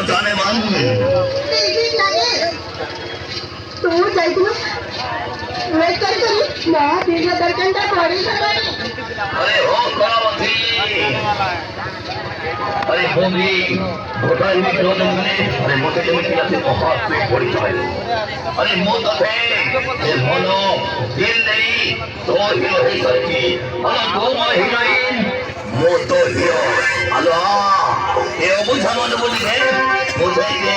जाने मन तू जाइए वेट कर मैं दिन दर्शन का पड़ी अरे हो कलावती अरे भूमि होटल में क्यों नहीं अरे मोटे जमीन की से बहुत पेट पड़ी है अरे मोट है ये बोलो दिल नहीं तो हीरो ही सरकी अरे दो हीरोइन मोटो हीरो अल्लाह ये मुझे मन बोली है मुझे ये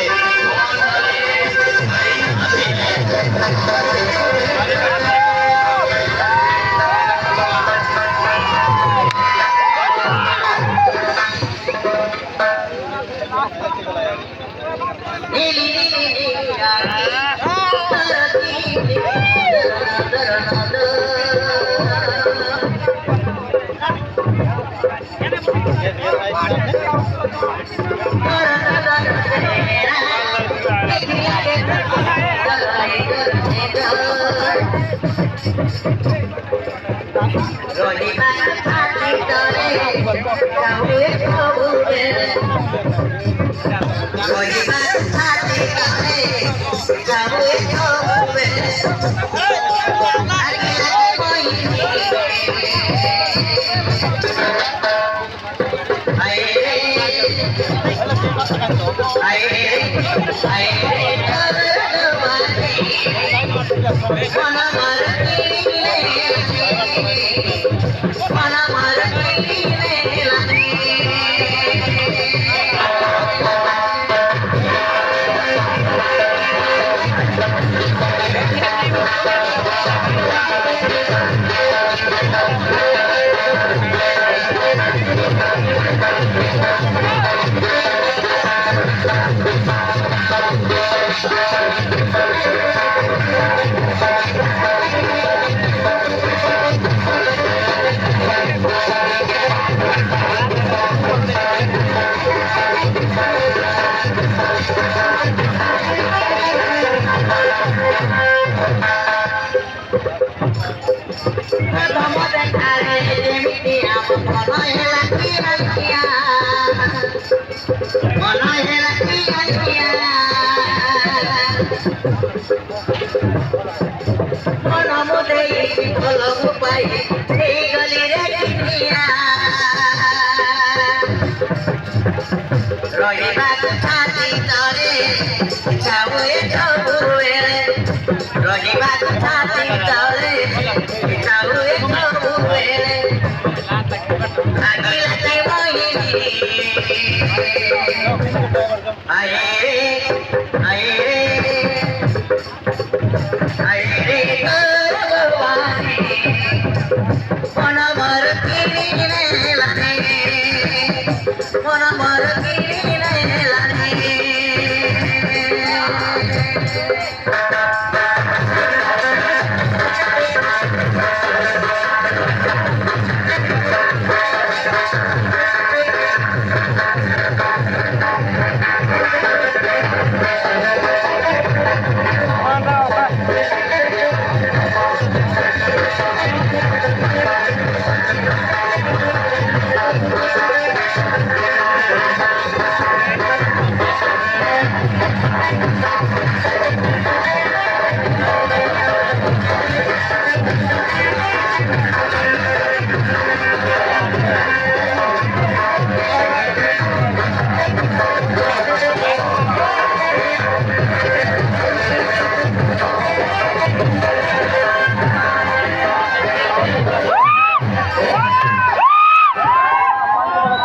I